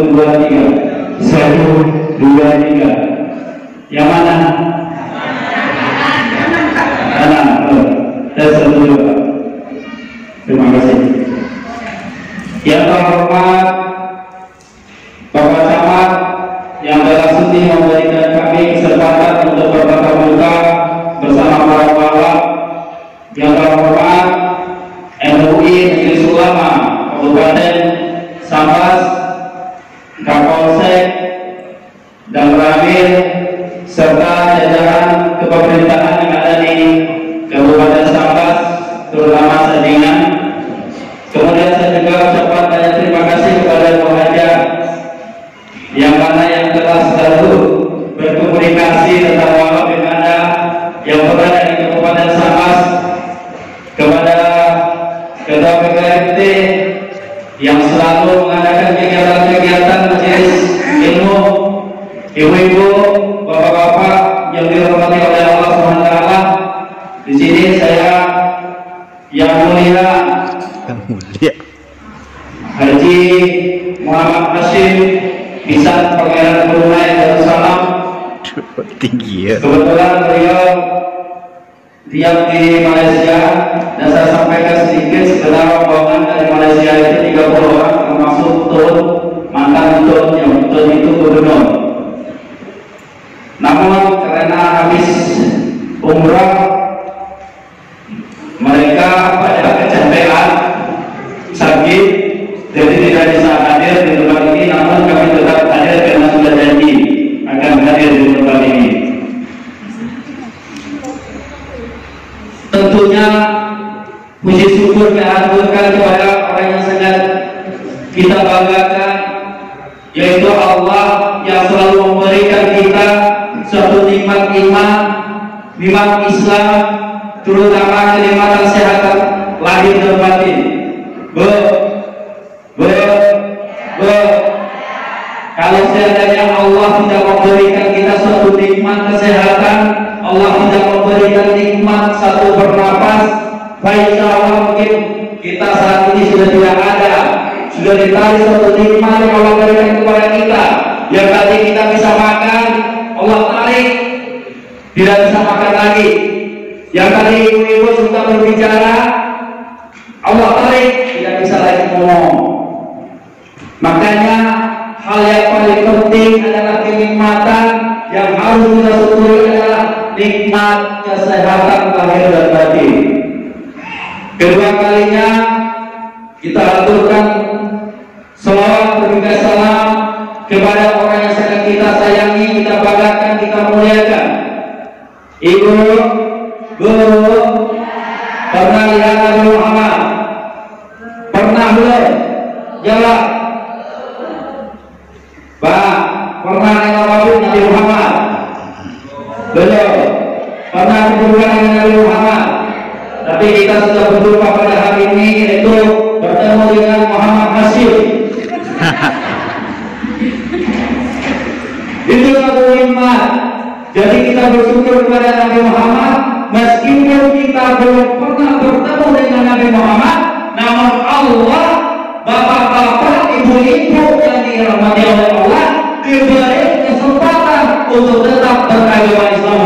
dua, tiga. 1, 2, 3. Yang mana? Kanan. Tes 1, 2. Terima kasih. Yang terhormat Bapak Camat yang telah sudi memberikan kami kesempatan untuk bertatap muka bersama para ulama. Yang terhormat MUI Majelis Ulama Kabupaten Sambas, Kapolsek dan Ramil serta jajaran kepemerintahan yang ada di Kabupaten Sambas, terutama Sandingan. Kemudian saya juga ucapkan banyak terima kasih kepada Bu Haja yang mana yang telah selalu berkomunikasi tentang wabah yang ada yang berada di Kabupaten Sambas, kepada Ketua PKMT yang selalu mengadakan kegiatan-kegiatan majelis ilmu, ibu-ibu, bapak-bapak yang dirahmati oleh Allah SWT. Di sini saya yang mulia Haji Muhammad Hashim Pisan Pangeran Brunei Darussalam. Tinggi ya. Kebetulan beliau diam di Malaysia dan saya sampaikan sedikit sekedar rombongan dari Malaysia itu 30 orang termasuk Tun, mantan Tun yang Tun itu gubernur. Namun karena habis umrah mereka pada kecapean sakit, jadi tidak bisa hadir di tempat ini. Namun kami tetap hadir karena sudah janji akan hadir di tempat ini. Tentunya puji syukur diaturkan kepada orang yang sangat kita banggakan, yaitu Allah yang selalu memberikan kita suatu nikmat iman, nikmat Islam, terutama kenikmatan kesehatan lahir dan batin. Kalau seandainya Allah tidak memberikan kita suatu nikmat kesehatan, Allah tidak memberikan nikmat satu bernapas, baik Allah mungkin kita saat ini sudah tidak ada, sudah ditarik suatu nikmat yang Allah berikan kepada kita. Yang tadi kita bisa makan, Allah tarik, tidak bisa makan lagi. Yang tadi ibu-ibu suka berbicara, Allah tarik, tidak bisa lagi ngomong. Makanya hal yang paling penting adalah kenikmatan yang harus kita syukuri adalah nikmat kesehatan lahir dan batin. Kedua kalinya kita aturkan selawat berjuga salam kepada orang yang sangat kita sayangi, kita banggakan, kita muliakan. Ibu, guru, pernah lihat Nabi Muhammad? Pernah belum? Jawab. Pak, pernah nengok Nabi Muhammad? Belum. Pernah berjumpa dengan Nabi Muhammad? Tapi kita sudah berjumpa pada hari ini, yaitu bertemu dengan Muhammad Hashim. Itu satu nikmat. Jadi kita bersyukur kepada Nabi Muhammad, meskipun kita belum pernah bertemu dengan Nabi Muhammad, namun Allah, bapak-bapak, ibu-ibu yang dirahmati oleh Allah, diberi kesempatan untuk tetap beragama Islam.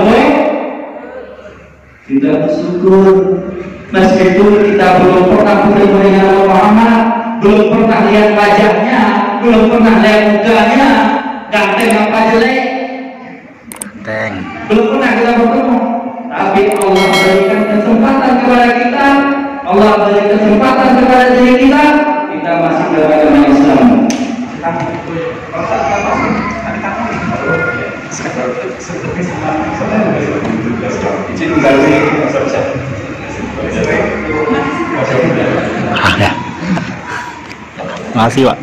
Kita bersyukur meskipun kita belum pernah bertemu dengan Nabi Muhammad, belum pernah lihat wajahnya, belum pernah lihat mukanya, ganteng apa jelek, belum pernah kita bertemu. Tapi Allah berikan kesempatan kepada kita, Allah beri kesempatan kepada diri kita, kita masih beragama Islam. Makasih Pak.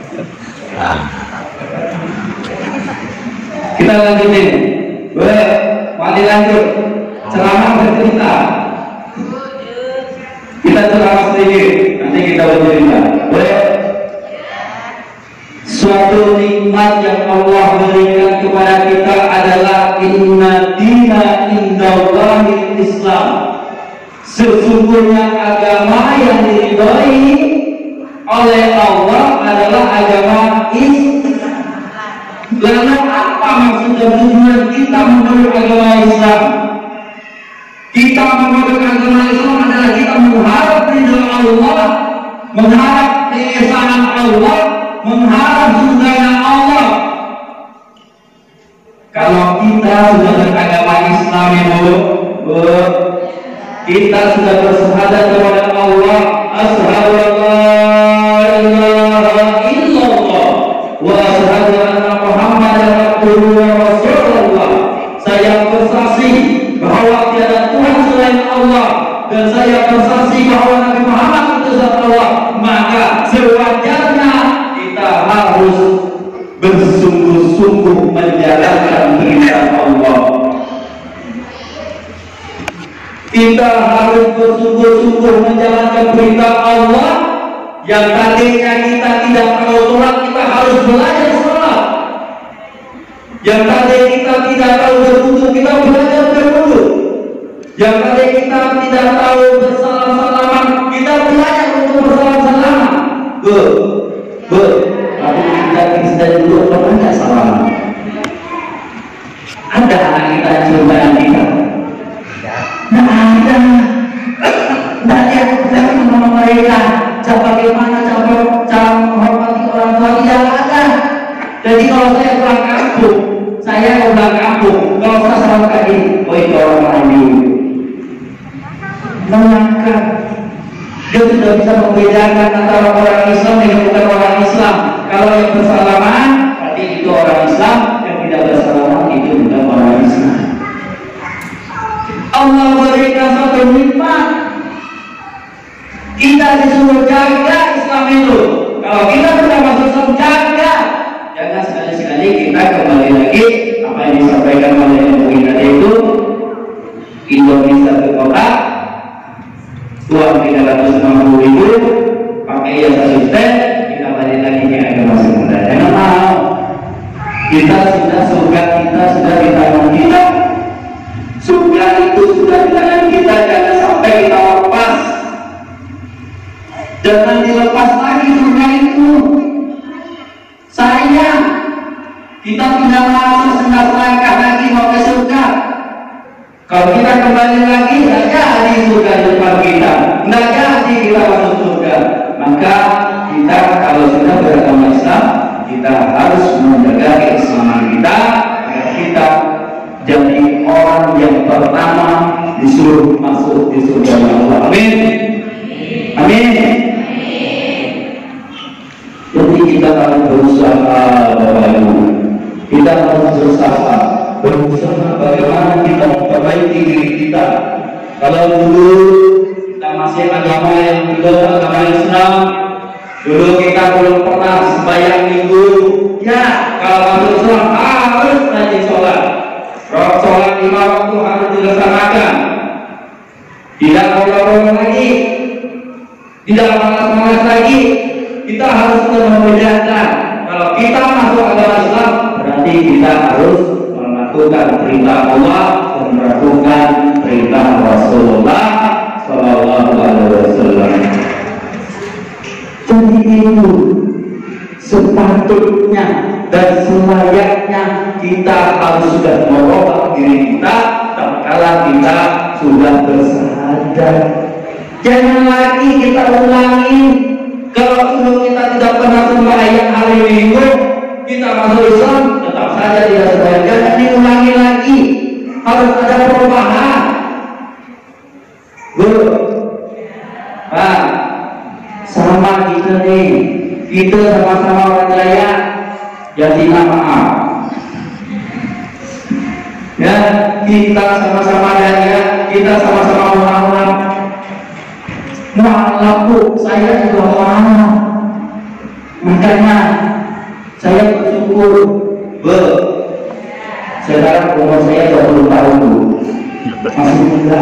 Kita lanjutin. Mari lanjut. Ceramah bercerita. Kita ceramah sedikit, nanti kita bercerita. Suatu nikmat yang Allah berikan kepada kita adalah inna dina indallahil Islam. Sesungguhnya agama yang diridhoi oleh Allah adalah agama Islam. Lalu apa maksud dan tujuan kita memeluk agama Islam? Kita memeluk agama Islam adalah kita mengharap ridha Allah, mengharap keesaan Allah, mengharap surganya Allah. Kalau kita sudah beragama Islam itu, kita sudah bersyahadat kepada Allah, asyhadu an la ilaha illallah wa asyhadu anna Muhammadan abduhu wa rasulullah. Saya bersaksi bahwa tiada Tuhan selain Allah dan saya bersaksi bahwa Nabi Muhammad utusan Allah. Maka sewajarnya kita harus bersungguh-sungguh menjalankan perintah Allah. Kita harus bersungguh-sungguh menjalankan perintah Allah. Yang tadinya kita tidak tahu sholat, kita harus belajar sholat. Yang tadi kita tidak tahu berwudu, kita belajar berwudu. Yang tadi kita tidak tahu bersalam-salaman, kita belajar untuk bersalam-salaman. Tapi kita sudah dulu pernah nggak salaman? Ada anak kita cobaan kita? Nggak ada. Nggak lihat sama mereka. Bagaimana cara menghormati orang tua, tidak ada. Jadi kalau saya pulang kampung, kalau saya selalu kaki, oh itu orang Melayu. Mengangkat. Dia sudah bisa membedakan antara orang Islam dengan bukan orang Islam. Kalau yang bersalaman, berarti itu orang Islam. Yang tidak bersalaman, itu bukan orang Islam. Allah berikan satu nikmat. Kita disuruh jaga Islam itu. Kalau kita sudah masuk Islam, jaga. Jangan sekali-sekali kita kembali lagi apa yang disampaikan oleh Ibu tadi itu, Indonesia ke kota, uang 360.000, pakai jasa suster, kita balik lagi ke agama sekunder. Jangan mau. Kita sudah surga, kita sudah di tangan kita. Surga itu sudah di tangan kita. Jangan sampai kita lepas. Jangan dilepas lagi surga itu. Sayang, kita tidak merasa senang langkah lagi mau ke surga. Kalau kita kembali lagi, tidak jadi surga di depan kita, tidak jadi kita masuk surga. Maka kita kalau sudah beragama Islam, kita harus menjaga keislaman kita agar kita jadi orang yang pertama disuruh masuk di surga Allah. Amin. Amin. Jadi kita harus berusaha, Bapak Ibu. Kita harus berusaha bagaimana kita memperbaiki diri kita. Kalau dulu kita masih agama yang belum agama Islam, dulu kita belum pernah sembahyang minggu. Ya, kalau masuk Islam harus rajin sholat. Sholat 5 waktu harus dilaksanakan. Tidak bolong lagi, tidak malas-malas lagi. Kita harus membedakan. Kalau kita masuk agama Islam, berarti kita harus melakukan perintah Allah dan melakukan perintah Rasulullah Sallallahu Alaihi Wasallam. Jadi itu sepatutnya dan selayaknya kita harus sudah merubah diri kita tatkala kita sudah bersahadat. Jangan lagi kita ulangi. Kalau dulu kita tidak pernah sembahyang hari Minggu, kita masuk Islam tetap saja tidak sembahyang. Jangan diulangi lagi. Harus ada perubahan. Pak, sama kita nih. Kita sama-sama orang Jaya. Ya minta maaf. Ya, kita sama-sama Jaya. Kita sama-sama Muhammad. Mu'alaku, saya juga mu'alak. Makanya saya bersyukur. Sekarang umur saya 20 tahun, masih muda.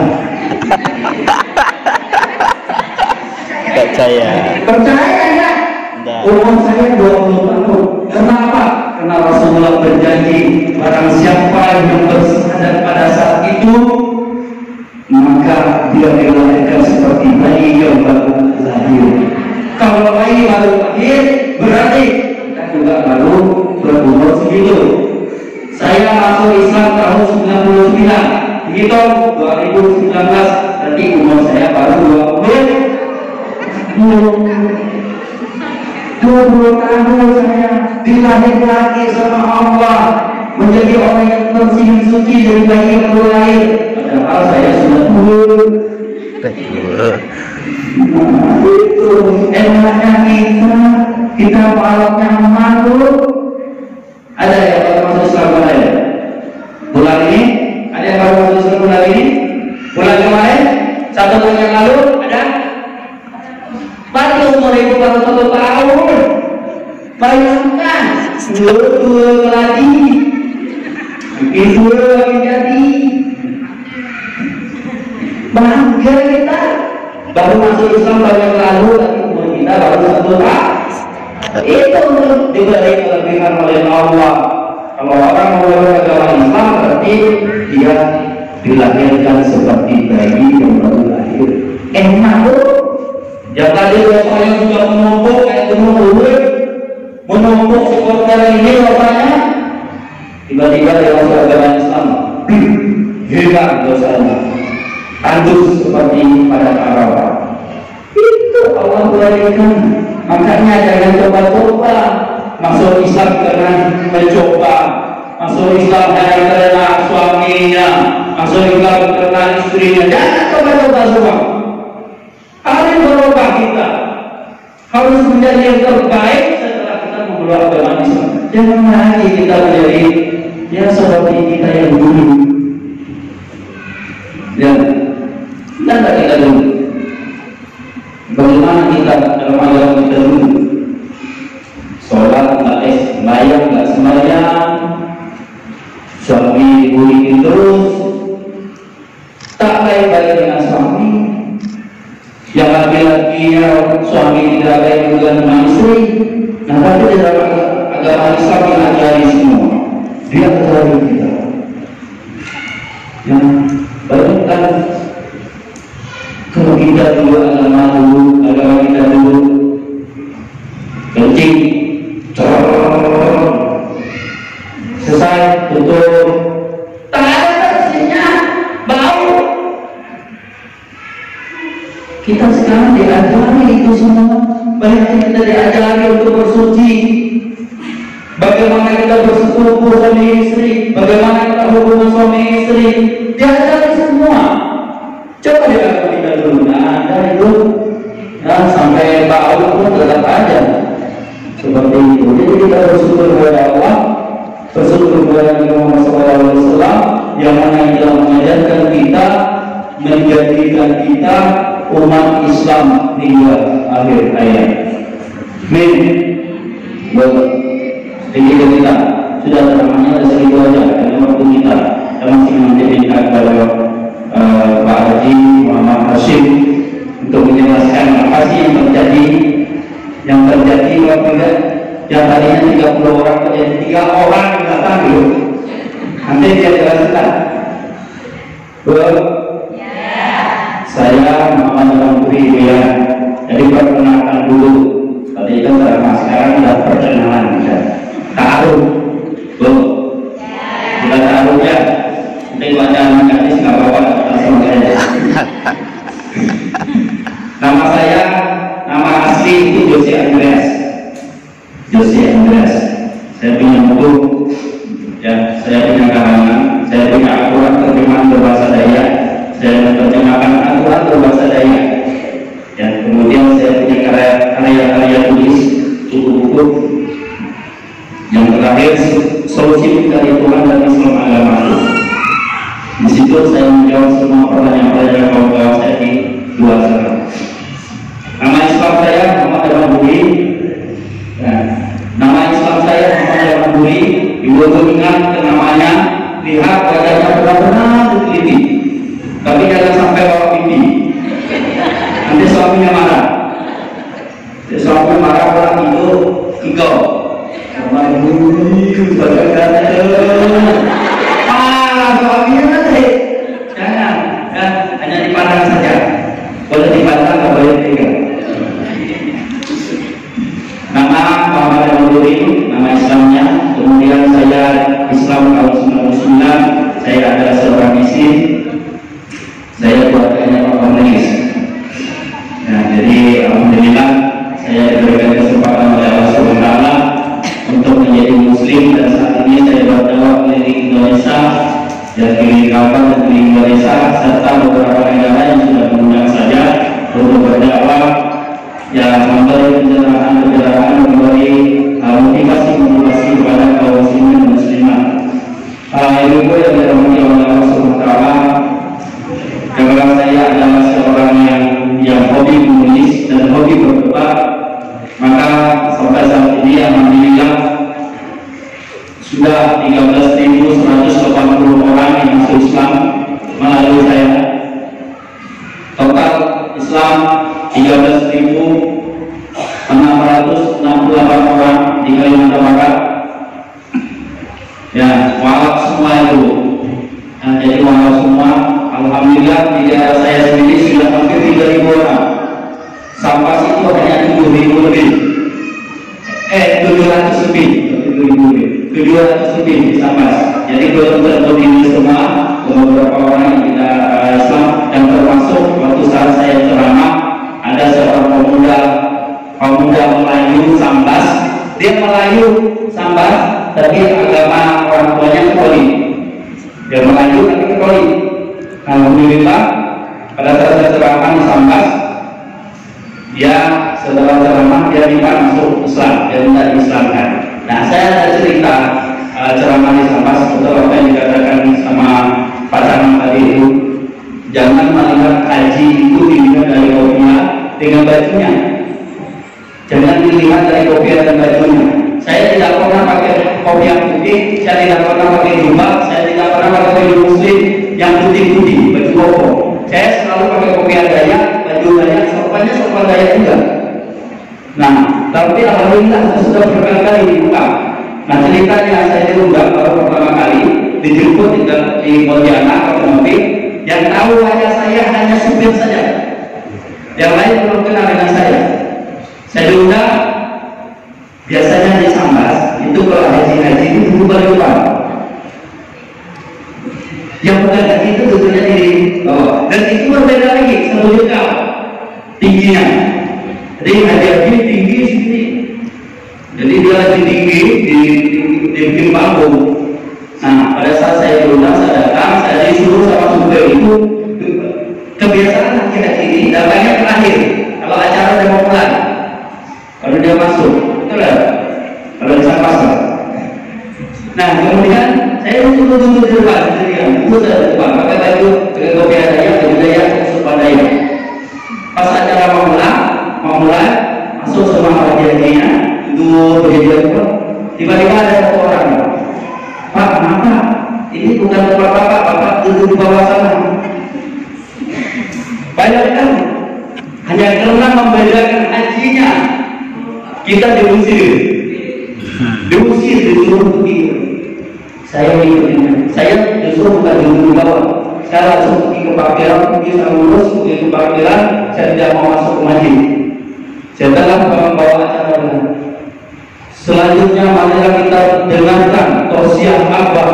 Percaya. Percaya ya? Umur saya 20 tahun. Kenapa? Karena Rasulullah berjanji, barang siapa yang bersyahadat pada saat itu, maka dia dilahirkan seperti bayi yang baru lahir. Kalau bayi baru lahir, berarti kita juga baru berumur segitu. Saya masuk Islam tahun 99. Begitu 2019 nanti umur saya baru 20 tahun saya dilahir lagi sama Allah menjadi orang yang bersih suci dari bayi yang baru lahir. Padahal saya sudah tua. Itu enaknya kita paloknya malu. Ada yang baru masuk Islam bulan ini? Ada yang baru masuk Islam bulan ini? Bulan kemarin? 1 bulan yang lalu? Ada? Baru umur ibu baru 1 tahun. Bayangkan, dua lagi, itu lagi jadi. Bangga kita. Baru masuk Islam tahun yang lalu, tapi umur kita baru 1 tahun. Itu diberi kelebihan oleh Allah. Kalau orang memeluk agama Islam berarti dia dilahirkan seperti bayi yang baru lahir. Enak tuh. Yang tadi biasanya sudah menumpuk kayak gunung Uhud, menumpuk supporter ini rasanya, tiba-tiba dia masuk agama Islam, hilang dosanya, tandus seperti pada Arafah. Itu Allah berikan. Makanya jangan coba-coba masuk Islam karena mencoba, masuk Islam hanya karena suaminya, masuk Islam karena istrinya. Jangan coba-coba semua. Harus berubah kita, harus menjadi yang terbaik setelah kita memeluk agama Islam. Jangan lagi kita menjadi ya seperti kita yang dulu. Dan tidak kita dulu. Bagaimana kita dalam agama kita dulu? Sholat nggak sembahyang nggak sembahyang, suami bullying terus, tak baik-baik dengan suami. Yang laki-laki suami tidak baik dengan istri. Nah, tapi dalam agama Islam diajari semua. Dia ajari kita. Yang bayangkan kalau kita dulu agama kita dulu kencing, selesai, tutup, tak ada bersihnya, bau. Kita sekarang diajari itu semua. Banyak kita diajari untuk bersuci, bagaimana kita bersetubuh suami istri, bagaimana kita hubungan suami istri, diajari semua. Coba diajari kita dulu, nah ada itu, nah sampai bau pun tetap aja seperti itu. Jadi kita bersyukur kepada Allah, bersyukur kepada Nabi Muhammad SAW yang mana yang telah mengajarkan kita, menjadikan kita umat Islam hingga akhir hayat. Amin. Sedikit kita sudah teramanya segitu aja karena waktu kita masih menjadikan kepada Pak Haji Muhammad Hashim untuk menjelaskan apa sih yang terjadi waktu yang tadinya 30 orang menjadi 3 orang yang datang dulu. Nanti dia jelaskan. Saya Muhammad Al-Mufri ya. Jadi perkenalkan dulu. Tadi itu sekarang sudah perkenalan ya. Taruh, sudah taruh ya. Nanti baca hadis nggak apa-apa langsung aja. Nama saya, nama asli itu Jose Andreas. Jose Andreas. Saya punya buku, ya. Saya punya karangan, saya punya Al-Quran terjemahan berbahasa Dayak. Saya menerjemahkan Al-Quran berbahasa Dayak. Dan kemudian saya punya karya-karya tulis, buku-buku. Yang terakhir, solusi mencari Tuhan dan Islam agama. Di situ saya menjawab semua pertanyaan-pertanyaan kawan-kawan saya di luar sana. Nama Islam saya Muhammad Al-Mufri. Nama Islam saya Muhammad Al-Mufri. Ibu ingat ke namanya, lihat wajahnya benar-benar diteliti. Tapi jangan sampai bawa pipi. Nanti suaminya marah. Suami marah orang itu engkau. Suaminya nanti jangan, hanya dipandang saja. Boleh dipandang, nggak boleh dipegang. Nama Muhammad Al-Mufri, nama Islamnya diberikan kesempatan oleh Allah Subhanahu wa Ta'ala untuk menjadi muslim, dan saat ini saya berdakwah keliling Indonesia dan keliling kapan dan keliling Indonesia serta beberapa negara yang sudah mengundang saja untuk berdakwah, yang memberi pencerahan, memberi motivasi kepada kaum muslimin dan muslimat. Ibu yang dirahmati oleh Allah Subhanahu wa Ta'ala, karena saya adalah seorang yang hobi menulis dan hobi berdebat, maka sampai saat ini alhamdulillah sudah 13.180 orang yang masuk Islam melalui saya. Total Islam 13.668 orang di Kalimantan Barat. Ya, walau semua itu. Nah, jadi walau semua, alhamdulillah di daerah saya sendiri sudah hampir 3.000 orang. Sampah itu hanya 7.000 lebih. 700 lebih. 700 lebih di Sampah. Jadi belum tentu ini semua, beberapa orang yang kita Islam, dan termasuk waktu saat saya ceramah ada seorang pemuda Melayu Sambas. Dia Melayu Sambas, tapi agama orang tuanya Katolik. Dia Melayu tapi Katolik. Alhamdulillah pada saat saya ceramah di Sambas, dia setelah ceramah dia minta masuk Islam, dia minta diislamkan. Nah, saya ada cerita ceramah di Sambas betul apa yang dikatakan sama Pak Camat tadi itu. Jangan melihat haji itu dilihat dari kopiah dengan bajunya. Jangan dilihat dari kopiah dan bajunya. Saya tidak pernah pakai kopiah putih, saya tidak pernah pakai jubah, saya tidak pernah pakai baju muslim yang putih-putih, baju koko. Saya selalu pakai kopiah Dayak, baju Dayak, sopannya sopan Dayak juga. Nah, tapi alhamdulillah saya sudah berkali-kali dibuka. Nah, ceritanya saya diundang baru pertama kali dijemput di Pontianak otomotif, yang tahu hanya saya, hanya supir saja. Yang lain belum kenal dengan saya. Saya diundang, biasanya di Sambas itu kalau haji itu duduk paling depan. Yang bukan haji itu duduknya di bawah, dan itu berbeda lagi, 1 juta tingginya. Jadi haji tinggi sini, jadi dia lagi tinggi di panggung. Nah, pada saat saya diundang, saya datang, saya disuruh sama supir itu. Kebiasaan haji ini datangnya terakhir kalau acara udah mau pulang, kalau dia masuk, betul lah. Kalau di Sambas. Nah, kemudian saya tunggu di depan, itu saya di depan, pakai baju dengan kopiah Dayak, baju Dayak, sopan Dayak. Pas acara mau mulai, masuk sama haji-hajinya, itu begitu. Tiba-tiba ada satu orang, Pak, kenapa? Ini bukan tempat bapak duduk di bawah sana. Bayangkan, hanya karena membedakan hajinya, kita diusir, disuruh pergi. Saya ikut, saya disuruh bukan duduk di bawah. Saya langsung pergi ke parkiran, pergi sama lurus, pergi ke parkiran. Saya tidak mau masuk ke masjid. Saya telah membawa acara. Selanjutnya marilah kita dengarkan tausiah Abah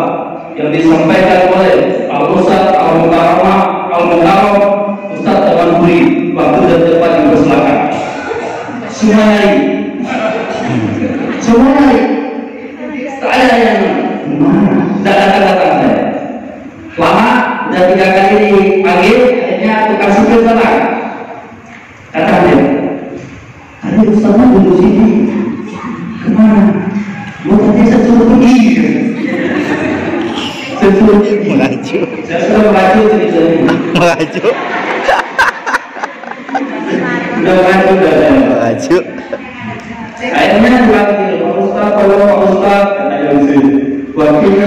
yang disampaikan oleh Al-Ustaz Al-Mukarram Ustaz Taman Buri, waktu dan tempat yang bersilakan. Semua hari. Saya yang tidak datang saya. Lama, sudah 3 kali dipanggil, akhirnya tukang supir datang. Kata dia, ada Ustaz duduk sini. Kemana? Lu tadi saya suruh pergi. Saya suruh pergi. Melaju. Saya suruh melaju ceritanya. Melaju. Udah melaju udah saya. Melaju. Akhirnya dipanggil, Pak Ustaz, tolong Pak Ustaz, katanya di sini. Waktunya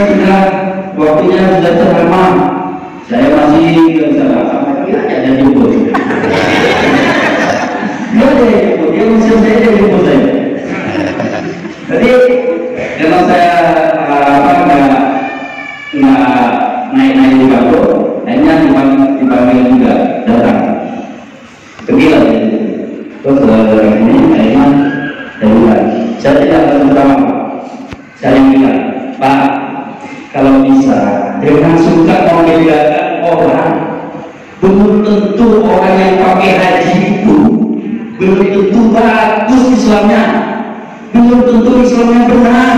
sudah ceramah. Saya masih nggak bisa sampai kali aja dia jemput. Dia masih saya jemput saya. Jadi kalau saya nggak naik di bangku, hanya dipanggil juga datang. Pergilah terus ini akhirnya saya tidak akan pertama. Saya bilang, Pak, kalau bisa jangan suka membedakan orang. Belum tentu orang yang pakai haji itu belum tentu bagus Islamnya, belum tentu Islamnya benar.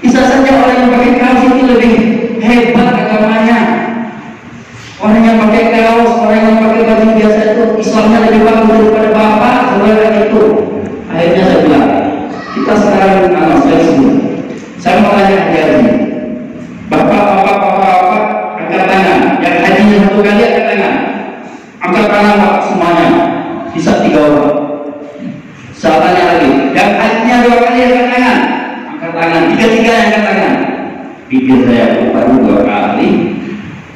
Bisa saja orang yang pakai kaos itu lebih hebat agamanya. Orang yang pakai kaos, orang yang pakai baju biasa itu Islamnya lebih bagus daripada bapak, saudara itu. Akhirnya saya bilang, kita sekarang saya sebut, saya mau tanya aja ini, bapak, angkat tangan. Yang hajinya satu kali angkat tangan, angkat tangan pak semuanya, bisa 3 orang. Saya tanya lagi, yang hajinya 2 kali angkat tangan, angkat tangan, 3 angkat tangan. Pikir saya baru 2 kali,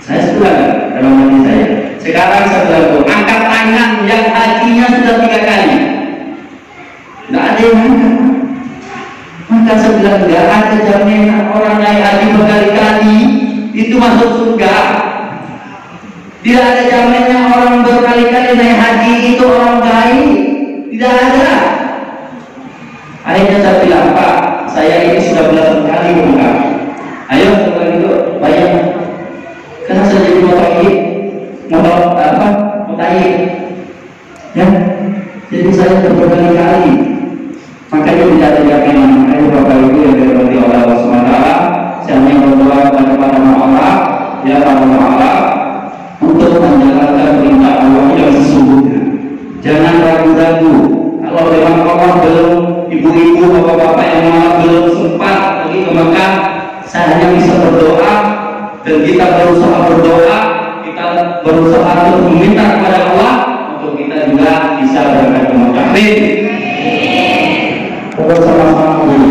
saya sudah dalam hati saya. Sekarang saya bilang, angkat tangan yang hajinya sudah 3 kali. Tidak ada yang angkat. Maka saya bilang, tidak ada jaminan orang naik haji berkali-kali itu masuk surga. Tidak ada jaminannya orang berkali-kali naik haji itu orang baik. Tidak ada. Akhirnya saya bilang, Pak, saya ini sudah belasan kali berangkat. Ayo setelah itu bayar. Karena saya jadi motor mutakhir. Ya, jadi saya berkali-kali. Makanya tidak ada jaminan. Makanya Bapak Ibu yang dirahmati oleh Allah SWT, saya hanya berdoa kepada Allah, ya Allah, untuk menjalankan perintah Allah yang sesungguhnya. Jangan ragu-ragu. Kalau memang Allah belum, ibu-ibu, bapak-bapak yang belum sempat pergi ke Mekah, saya hanya bisa berdoa dan kita berusaha berdoa, kita berusaha untuk meminta kepada Allah untuk kita juga bisa berangkat ke Mekah. Bersama-sama dulu.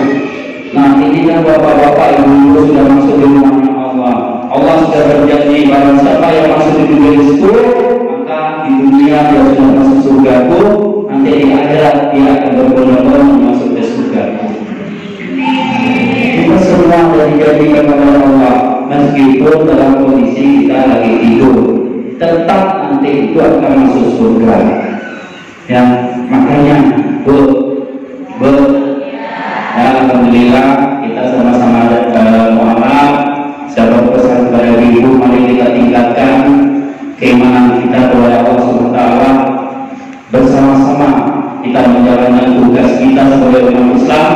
Nah, ini kan bapak-bapak ibu-ibu sudah masuk di rumahnya Allah. Allah sudah berjanji barang siapa yang masuk di dunia itu, maka di dunia dia sudah masuk surgaku, nanti di akhirat dia akan berbondong-bondong masuk ke surgaku. Kita semua dari janji kepada Allah, meskipun dalam kondisi kita lagi tidur, tetap nanti itu akan masuk surga. Ya, makanya alhamdulillah kita sama-sama muamalah. Saya berpesan kepada ibu, mari kita tingkatkan keimanan kita kepada Allah SWT. Bersama-sama kita menjalankan tugas kita sebagai umat Islam.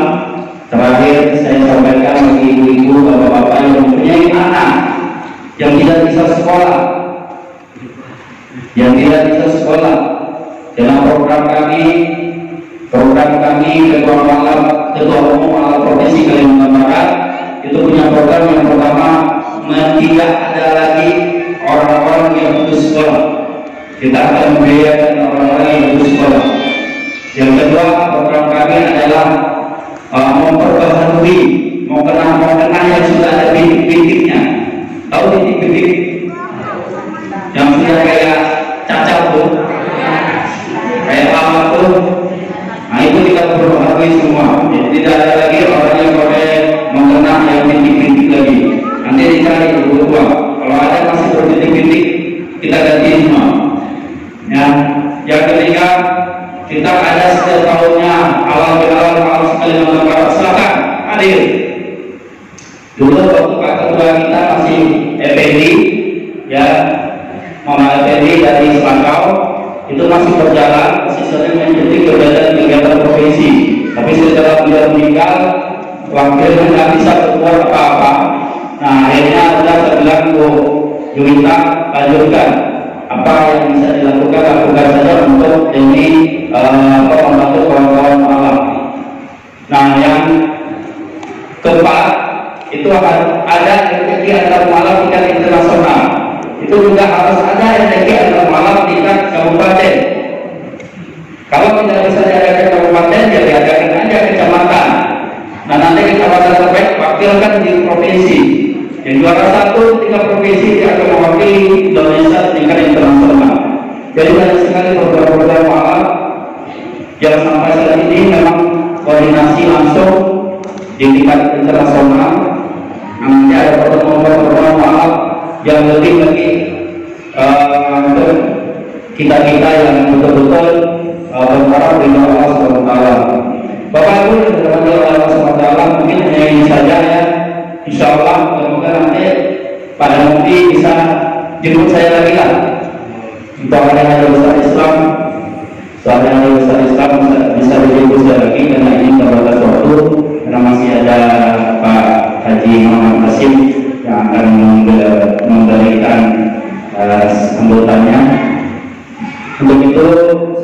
Terakhir saya sampaikan bagi ibu-ibu, bapak-bapak yang mempunyai anak yang tidak bisa sekolah, dalam program kami Ketua Umum Alat Profesi Kalimantan Barat itu punya program yang pertama, tidak ada lagi orang-orang yang putus sekolah. Kita akan membiayakan orang-orang yang putus sekolah. Yang kedua, program kami adalah memperbaharui, mau kena yang sudah ada bintik-bintiknya. Tahu bintik-bintik yang sudah kayak cacat tuh, kayak lama tuh. Nah, itu kita perbaharui semua. Jadi tidak ada lagi orang yang boleh mengenang yang bintik-bintik lagi. Nanti dicari dua. Kalau ada masih berbintik-bintik, kita ganti semua. Ya. Yang ketiga, kita ada setiap tahunnya halal Kalimantan Barat. Silakan hadir. Dulu waktu Pak Ketua kita masih Effendi, ya, Mama Effendi dari Selangkau, itu masih berjalan, masih sering mengikuti kegiatan provinsi. Tapi setelah beliau meninggal, wakilnya nggak bisa berbuat apa-apa. Nah, akhirnya saya bilang, Juwita, lanjutkan apa yang bisa dilakukan, lakukan saja untuk ini membantu kawan-kawan alam. Nah, yang keempat itu akan ada energi antar malam tingkat internasional. Itu juga harus ada energi antar malam tingkat kabupaten. Kalau tidak bisa diadakan kabupaten, ya diadakan aja kecamatan. Nah, nanti kecamatan terbaik wakilkan di provinsi. Yang juara 1 tingkat provinsi dia akan mewakili Indonesia tingkat internasional. Jadi banyak sekali program-program malam yang sampai saat ini memang koordinasi langsung di tingkat internasional. Nanti ada program-program malam yang lebih untuk kita yang betul-betul berharap di Allah SWT. Bapak Ibu yang dirahmati oleh Allah SWT, mungkin hanya ini saja ya. Insya Allah semoga nanti pada nanti bisa jemput saya lagi lah untuk hari Hari Besar Islam soalnya ini besar Islam bisa didiskusi lagi karena ini terbatas waktu, karena masih ada Pak Haji Muhammad Hasim yang akan memberikan sambutannya. Untuk itu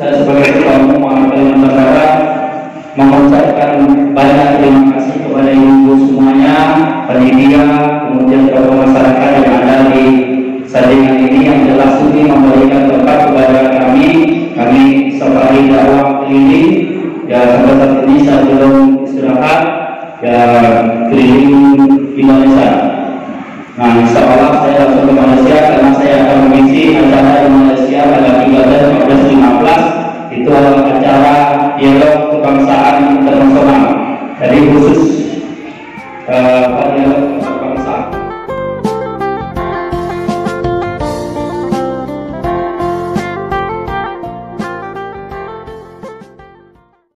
saya sebagai ketua umum Muhammadiyah Nusantara mengucapkan banyak terima kasih kepada ibu semuanya, panitia, kemudian tokoh masyarakat yang ada di sandingan ini yang telah sudi memberikan tempat kepada kami safari dakwah keliling ya sampai saat ini saya belum istirahat ya keliling Indonesia. Nah, insya Allah saya langsung ke Malaysia karena saya akan mengisi acara di Malaysia tanggal 13, 14, 15. Itu adalah acara dialog kebangsaan internasional. Jadi khusus